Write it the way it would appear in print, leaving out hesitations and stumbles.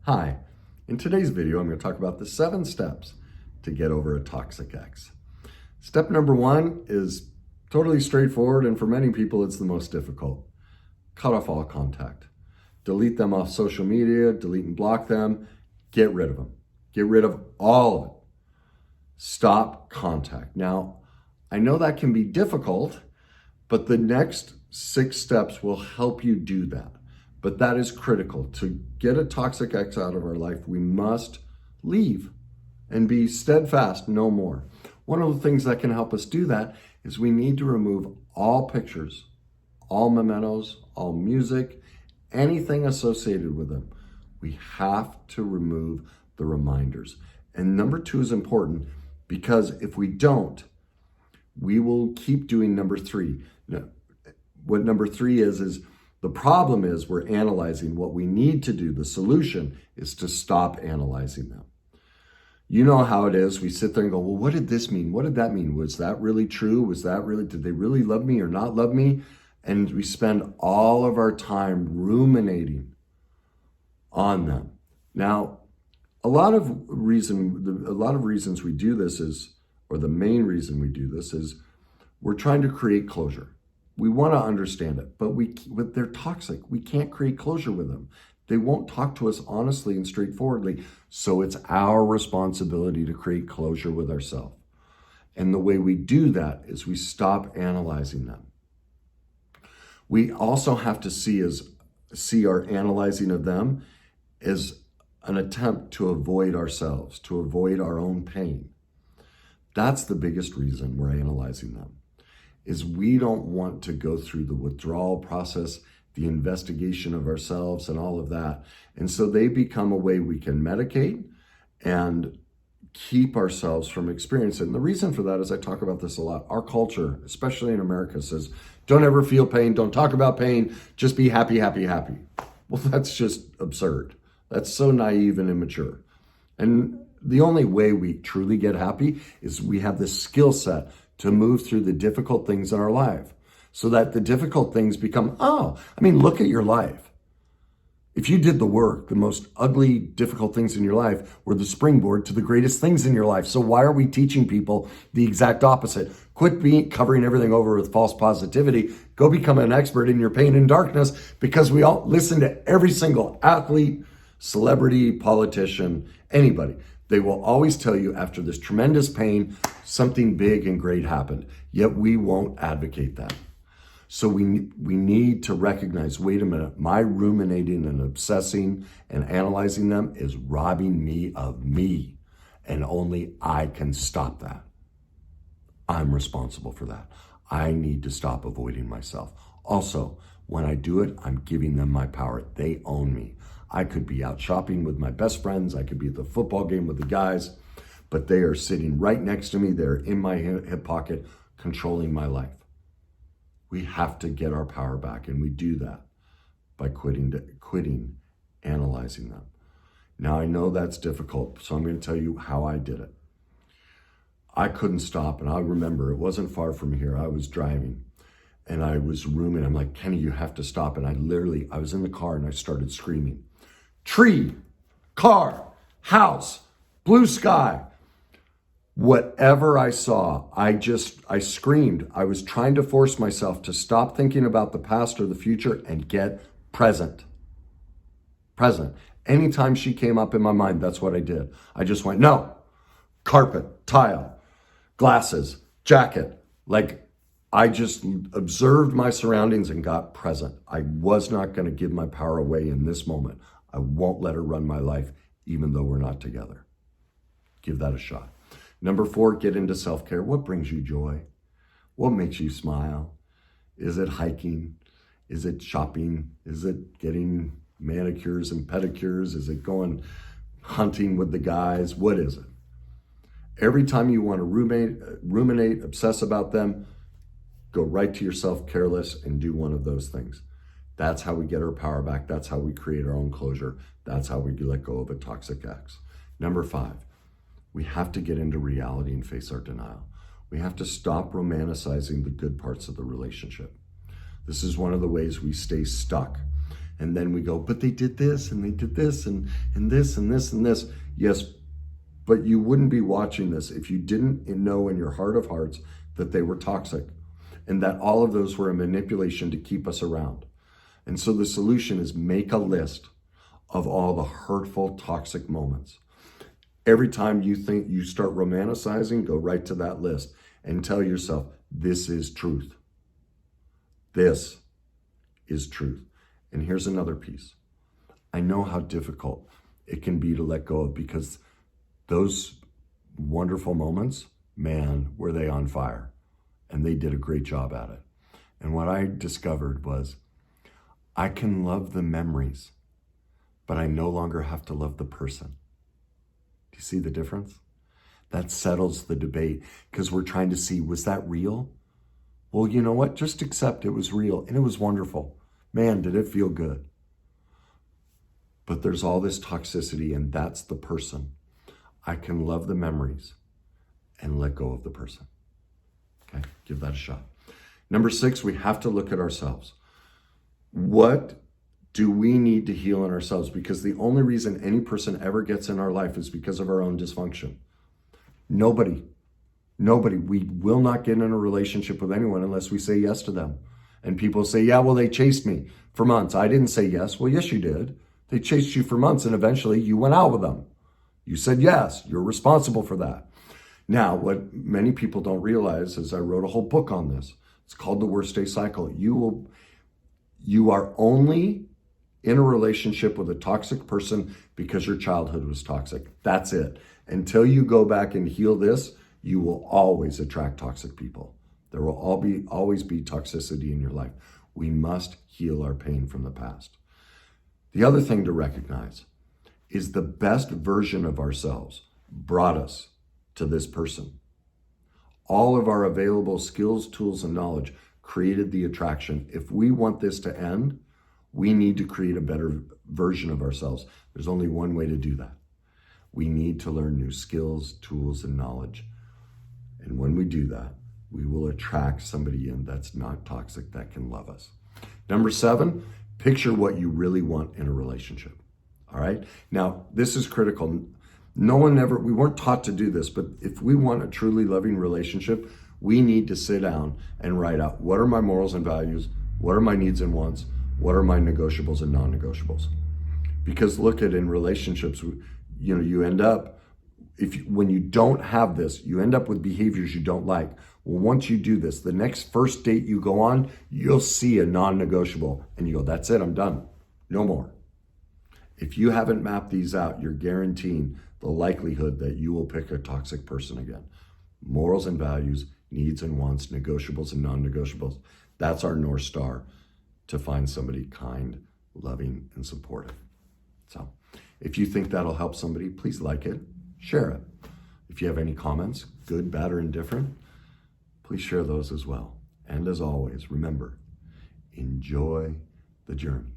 Hi, in today's video, I'm going to talk about the 7 steps to get over a toxic ex. Step number 1 is totally straightforward, and for many people, it's the most difficult. Cut off all contact. Delete them off social media, delete and block them, get rid of them. Get rid of all of it. Stop contact. Now, I know that can be difficult, but the next 6 steps will help you do that. But that is critical. To get a toxic ex out of our life, we must leave and be steadfast, no more. One of the things that can help us do that is we need to remove all pictures, all mementos, all music, anything associated with them. We have to remove the reminders. And number 2 is important because if we don't, we will keep doing number 3. Now, what number 3 is the problem is we're analyzing. What we need to do, the solution, is to stop analyzing them. You know how it is. We sit there and go, well, what did this mean? What did that mean? Was that really true? Did they really love me or not love me? And we spend all of our time ruminating on them. Now, a lot of reasons we do this is, or the main reason we do this is, we're trying to create closure. We want to understand it, but they're toxic. We can't create closure with them. They won't talk to us honestly and straightforwardly. So it's our responsibility to create closure with ourselves. And the way we do that is we stop analyzing them. We also have to see our analyzing of them as an attempt to avoid ourselves, to avoid our own pain. That's the biggest reason we're analyzing them. Is we don't want to go through the withdrawal process, the investigation of ourselves and all of that. And so they become a way we can medicate and keep ourselves from experiencing. And the reason for that is I talk about this a lot. Our culture, especially in America, says, don't ever feel pain, don't talk about pain, just be happy, happy, happy. Well, that's just absurd. That's so naive and immature. And the only way we truly get happy is we have this skill set to move through the difficult things in our life so that the difficult things become, look at your life. If you did the work, the most ugly, difficult things in your life were the springboard to the greatest things in your life. So why are we teaching people the exact opposite? Quit covering everything over with false positivity. Go become an expert in your pain and darkness, because we all listen to every single athlete, celebrity, politician, anybody. They will always tell you after this tremendous pain, something big and great happened, yet we won't advocate that. So we need to recognize, wait a minute, my ruminating and obsessing and analyzing them is robbing me of me, and only I can stop that. I'm responsible for that. I need to stop avoiding myself. Also, when I do it, I'm giving them my power. They own me. I could be out shopping with my best friends. I could be at the football game with the guys, but they are sitting right next to me. They're in my hip pocket, controlling my life. We have to get our power back, and we do that by quitting analyzing them. Now, I know that's difficult, so I'm going to tell you how I did it. I couldn't stop, and I remember it wasn't far from here. I was driving, and I was rooming. I'm like, Kenny, you have to stop. And I was in the car, and I started screaming. Tree, car, house, blue sky. Whatever I saw, I screamed. I was trying to force myself to stop thinking about the past or the future and get present. Present. Anytime she came up in my mind, that's what I did. I just went, no, carpet, tile, glasses, jacket. I just observed my surroundings and got present. I was not going to give my power away in this moment. I won't let her run my life, even though we're not together. Give that a shot. Number 4, get into self-care. What brings you joy? What makes you smile? Is it hiking? Is it shopping? Is it getting manicures and pedicures? Is it going hunting with the guys? What is it? Every time you want to ruminate, obsess about them, go right to your self-care list and do one of those things. That's how we get our power back. That's how we create our own closure. That's how we let go of a toxic ex. Number 5, we have to get into reality and face our denial. We have to stop romanticizing the good parts of the relationship. This is one of the ways we stay stuck. And then we go, but they did this and they did this and this and this and this. Yes, but you wouldn't be watching this if you didn't know in your heart of hearts that they were toxic and that all of those were a manipulation to keep us around. And so the solution is make a list of all the hurtful, toxic moments. Every time you think you start romanticizing, go right to that list and tell yourself, this is truth. This is truth. And here's another piece. I know how difficult it can be to let go of, because those wonderful moments, man, were they on fire. And they did a great job at it. And what I discovered was I can love the memories, but I no longer have to love the person. Do you see the difference? That settles the debate, because we're trying to see, was that real? Well, you know what? Just accept it was real and it was wonderful. Man, did it feel good. But there's all this toxicity, and that's the person. I can love the memories and let go of the person. Okay, give that a shot. Number 6, we have to look at ourselves. What do we need to heal in ourselves? Because the only reason any person ever gets in our life is because of our own dysfunction. Nobody, we will not get in a relationship with anyone unless we say yes to them. And people say, yeah, well, they chased me for months. I didn't say yes. Well, yes, you did. They chased you for months, and eventually you went out with them. You said yes. You're responsible for that. Now, what many people don't realize is I wrote a whole book on this. It's called The Worst Day Cycle. You are only in a relationship with a toxic person because your childhood was toxic. That's it. Until you go back and heal this, you will always attract toxic people. There will always be toxicity in your life. We must heal our pain from the past. The other thing to recognize is the best version of ourselves brought us to this person. All of our available skills, tools, and knowledge created the attraction. If we want this to end, we need to create a better version of ourselves. There's only one way to do that. We need to learn new skills, tools, and knowledge. And when we do that, we will attract somebody in that's not toxic, that can love us. Number 7, picture what you really want in a relationship. All right? Now, this is critical. We weren't taught to do this, but if we want a truly loving relationship, we need to sit down and write out, what are my morals and values? What are my needs and wants? What are my negotiables and non-negotiables? Because look at in relationships, you end up, when you don't have this, you end up with behaviors you don't like. Well, once you do this, the next first date you go on, you'll see a non-negotiable and you go, that's it, I'm done. No more. If you haven't mapped these out, you're guaranteeing the likelihood that you will pick a toxic person again. Morals and values, needs and wants, negotiables and non-negotiables. That's our North Star to find somebody kind, loving, and supportive. So if you think that'll help somebody, please like it, share it. If you have any comments, good, bad, or indifferent, please share those as well. And as always, remember, enjoy the journey.